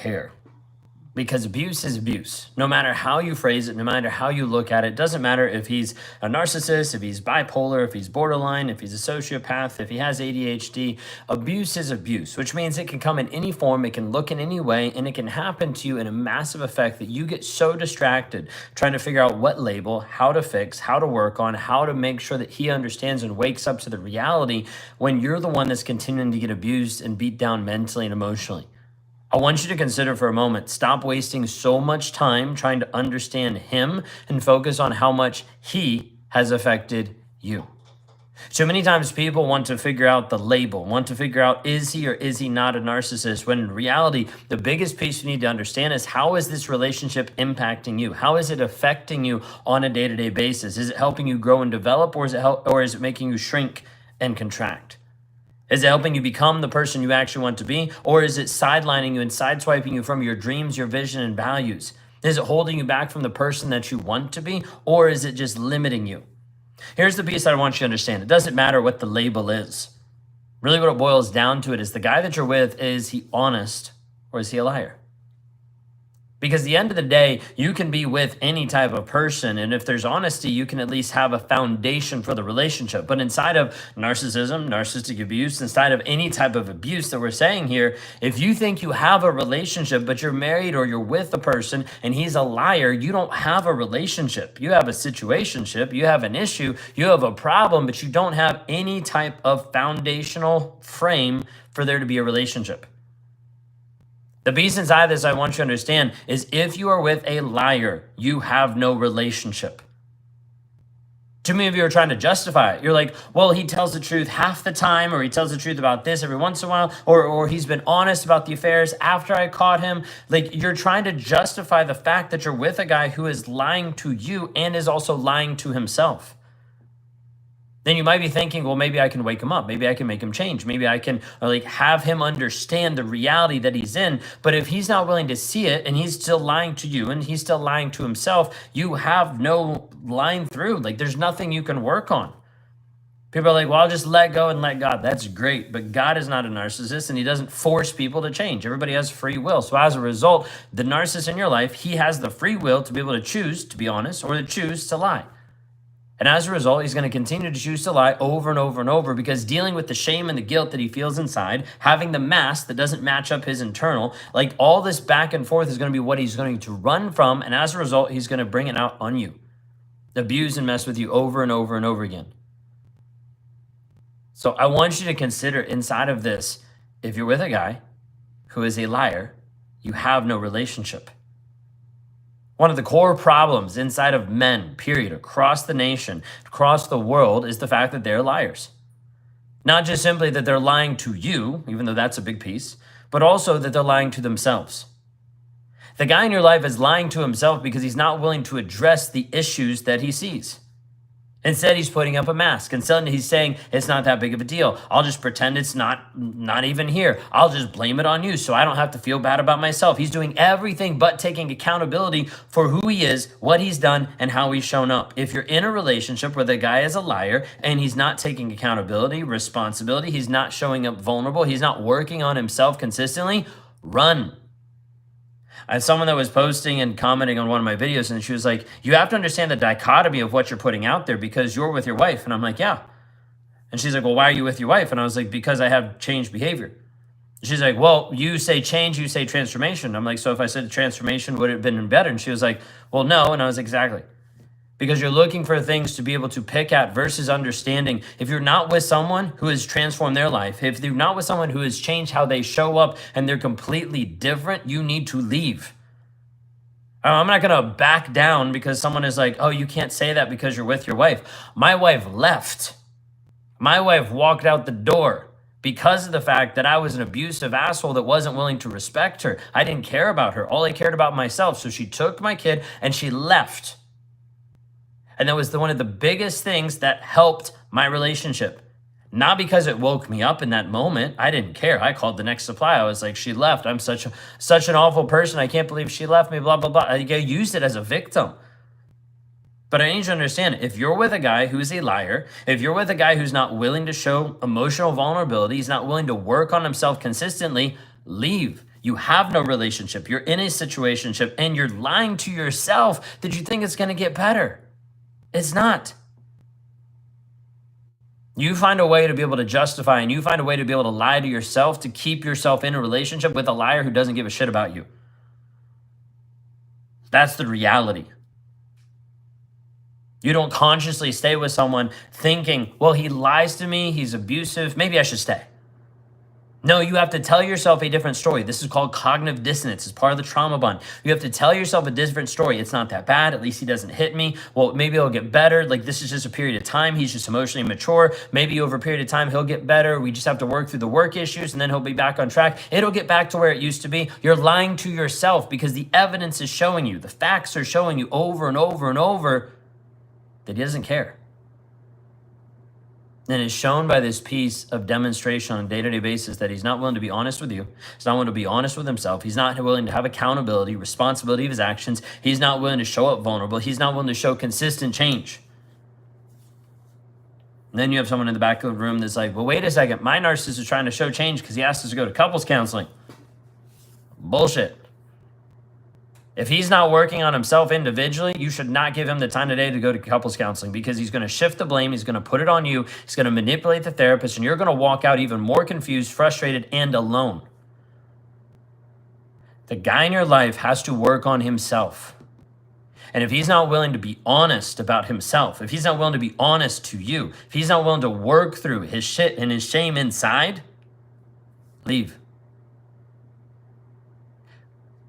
care. Because abuse is abuse. No matter how you phrase it, no matter how you look at it, doesn't matter if he's a narcissist, if he's bipolar, if he's borderline, if he's a sociopath, if he has ADHD. Abuse is abuse, which means it can come in any form, it can look in any way, and it can happen to you in a massive effect that you get so distracted trying to figure out what label, how to fix, how to work on, how to make sure that he understands and wakes up to the reality when you're the one that's continuing to get abused and beat down mentally and emotionally. I want you to consider for a moment, stop wasting so much time trying to understand him and focus on how much he has affected you. So many times people want to figure out the label, want to figure out, is he or is he not a narcissist? When in reality, the biggest piece you need to understand is, how is this relationship impacting you? How is it affecting you on a day-to-day basis? Is it helping you grow and develop, or is it making you shrink and contract? Is it helping you become the person you actually want to be? Or is it sidelining you and sideswiping you from your dreams, your vision, and values? Is it holding you back from the person that you want to be? Or is it just limiting you? Here's the piece that I want you to understand. It doesn't matter what the label is. Really what it boils down to is the guy that you're with, is he honest or is he a liar? Because at the end of the day, you can be with any type of person, and if there's honesty, you can at least have a foundation for the relationship. But inside of narcissism, narcissistic abuse, inside of any type of abuse that we're saying here, if you think you have a relationship, but you're married or you're with a person and he's a liar, you don't have a relationship. You have a situationship, you have an issue, you have a problem, but you don't have any type of foundational frame for there to be a relationship. The piece inside this I want you to understand is, if you are with a liar, you have no relationship. Too many of you are trying to justify it. You're like, well, he tells the truth half the time, or he tells the truth about this every once in a while, or he's been honest about the affairs after I caught him. Like, you're trying to justify the fact that you're with a guy who is lying to you and is also lying to himself. Then you might be thinking, well, maybe I can wake him up. Maybe I can make him change. Maybe I can have him understand the reality that he's in. But if he's not willing to see it, and he's still lying to you and he's still lying to himself, you have no line through. Like, there's nothing you can work on. People are like, well, I'll just let go and let God. That's great. But God is not a narcissist, and he doesn't force people to change. Everybody has free will. So as a result, the narcissist in your life, he has the free will to be able to choose to be honest or to choose to lie. And as a result, he's going to continue to choose to lie over and over and over, because dealing with the shame and the guilt that he feels inside, having the mask that doesn't match up his internal, like all this back and forth is going to be what he's going to run from. And as a result, he's going to bring it out on you, abuse and mess with you over and over and over again. So I want you to consider inside of this, if you're with a guy who is a liar, you have no relationship. One of the core problems inside of men, period, across the nation, across the world, is the fact that they're liars. Not just simply that they're lying to you, even though that's a big piece, but also that they're lying to themselves. The guy in your life is lying to himself because he's not willing to address the issues that he sees. Instead, he's putting up a mask, and suddenly he's saying, it's not that big of a deal. I'll just pretend it's not even here. I'll just blame it on you so I don't have to feel bad about myself. He's doing everything but taking accountability for who he is, what he's done, and how he's shown up. If you're in a relationship where the guy is a liar and he's not taking accountability, responsibility, he's not showing up vulnerable, he's not working on himself consistently, run. I had someone that was posting and commenting on one of my videos, and she was like, you have to understand the dichotomy of what you're putting out there, because you're with your wife. And I'm like, yeah. And she's like, well, why are you with your wife? And I was like, because I have changed behavior. She's like, well, you say change, you say transformation. I'm like, so if I said transformation, would it have been better? And she was like, well, no. And I was like, exactly. Because you're looking for things to be able to pick at versus understanding. If you're not with someone who has transformed their life, if you're not with someone who has changed how they show up and they're completely different, you need to leave. I'm not going to back down because someone is like, oh, you can't say that because you're with your wife. My wife left. My wife walked out the door because of the fact that I was an abusive asshole that wasn't willing to respect her. I didn't care about her. All I cared about myself. So she took my kid and she left. And that was one of the biggest things that helped my relationship. Not because it woke me up in that moment. I didn't care. I called the next supply. I was like, she left. I'm such an awful person. I can't believe she left me, blah, blah, blah. I used it as a victim. But I need you to understand, if you're with a guy who's a liar, if you're with a guy who's not willing to show emotional vulnerability, he's not willing to work on himself consistently, leave. You have no relationship. You're in a situationship and you're lying to yourself that you think it's going to get better. It's not. You find a way to be able to justify and you find a way to be able to lie to yourself to keep yourself in a relationship with a liar who doesn't give a shit about you. That's the reality. You don't consciously stay with someone thinking, well, he lies to me, he's abusive, maybe I should stay. No, you have to tell yourself a different story. This is called cognitive dissonance. It's part of the trauma bond. You have to tell yourself a different story. It's not that bad. At least he doesn't hit me. Well, maybe it'll get better. Like, this is just a period of time. He's just emotionally mature. Maybe over a period of time, he'll get better. We just have to work through the work issues and then he'll be back on track. It'll get back to where it used to be. You're lying to yourself because the evidence is showing you, the facts are showing you over and over and over that he doesn't care. And it's shown by this piece of demonstration on a day-to-day basis that he's not willing to be honest with you. He's not willing to be honest with himself. He's not willing to have accountability, responsibility of his actions. He's not willing to show up vulnerable. He's not willing to show consistent change. And then you have someone in the back of the room that's like, well, wait a second. My narcissist is trying to show change because he asked us to go to couples counseling. Bullshit. If he's not working on himself individually, you should not give him the time today to go to couples counseling because he's going to shift the blame. He's going to put it on you. He's going to manipulate the therapist, and you're going to walk out even more confused, frustrated, and alone. The guy in your life has to work on himself. And if he's not willing to be honest about himself, if he's not willing to be honest to you, if he's not willing to work through his shit and his shame inside, leave.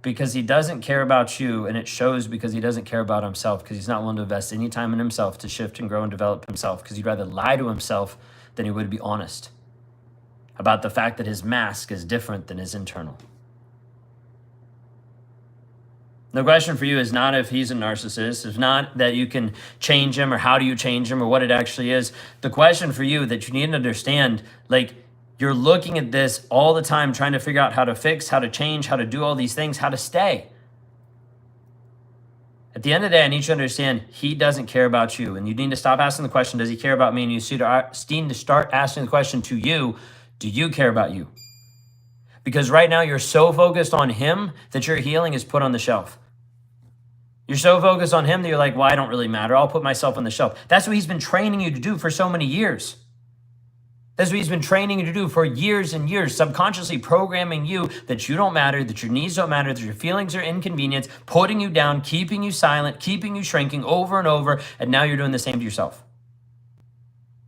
Because he doesn't care about you, and it shows because he doesn't care about himself, because he's not willing to invest any time in himself to shift and grow and develop himself, because he'd rather lie to himself than he would be honest about the fact that his mask is different than his internal. The question for you is not if he's a narcissist. It's not that you can change him or how do you change him or what it actually is. The question for you that you need to understand, like, you're looking at this all the time, trying to figure out how to fix, how to change, how to do all these things, how to stay. At the end of the day, I need you to understand he doesn't care about you. And you need to stop asking the question, does he care about me? And you need to start asking the question to you, do you care about you? Because right now you're so focused on him that your healing is put on the shelf. You're so focused on him that you're like, well, I don't really matter. I'll put myself on the shelf. That's what he's been training you to do for so many years. That's what he's been training you to do for years and years, subconsciously programming you that you don't matter, that your needs don't matter, that your feelings are inconvenience, putting you down, keeping you silent, keeping you shrinking over and over, and now you're doing the same to yourself.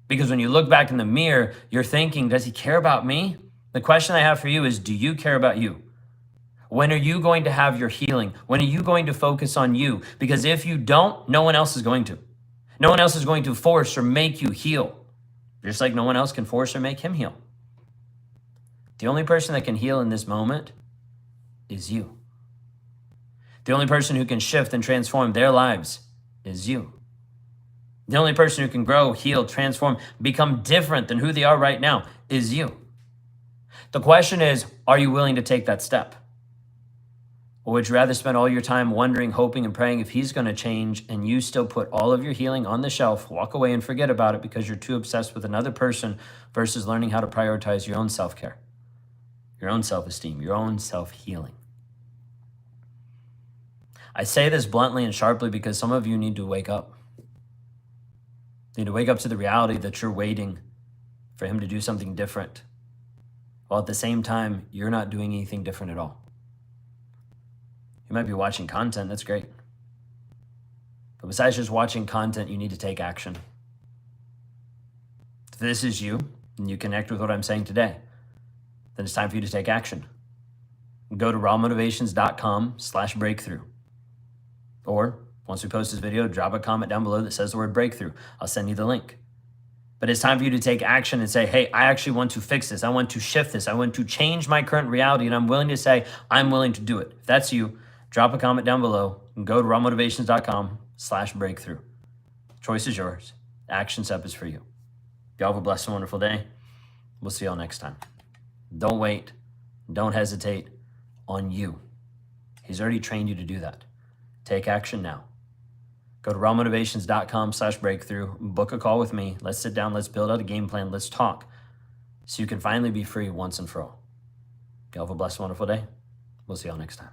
Because when you look back in the mirror, you're thinking, does he care about me? The question I have for you is, do you care about you? When are you going to have your healing? When are you going to focus on you? Because if you don't, no one else is going to. No one else is going to force or make you heal. Just like no one else can force or make him heal. The only person that can heal in this moment is you. The only person who can shift and transform their lives is you. The only person who can grow, heal, transform, become different than who they are right now is you. The question is, are you willing to take that step? Or would you rather spend all your time wondering, hoping, and praying if he's going to change and you still put all of your healing on the shelf, walk away and forget about it because you're too obsessed with another person versus learning how to prioritize your own self-care, your own self-esteem, your own self-healing? I say this bluntly and sharply because some of you need to wake up. You need to wake up to the reality that you're waiting for him to do something different, while at the same time, you're not doing anything different at all. You might be watching content, that's great. But besides just watching content, you need to take action. If this is you, and you connect with what I'm saying today, then it's time for you to take action. Go to rawmotivations.com/breakthrough. Or, once we post this video, drop a comment down below that says the word breakthrough. I'll send you the link. But it's time for you to take action and say, hey, I actually want to fix this. I want to shift this. I want to change my current reality, and I'm willing to say, I'm willing to do it. If that's you, drop a comment down below and go to rawmotivations.com/breakthrough. Choice is yours. The action step is for you. Y'all have a blessed and wonderful day. We'll see y'all next time. Don't wait. Don't hesitate on you. He's already trained you to do that. Take action now. Go to rawmotivations.com/breakthrough. Book a call with me. Let's sit down. Let's build out a game plan. Let's talk so you can finally be free once and for all. Y'all have a blessed and wonderful day. We'll see y'all next time.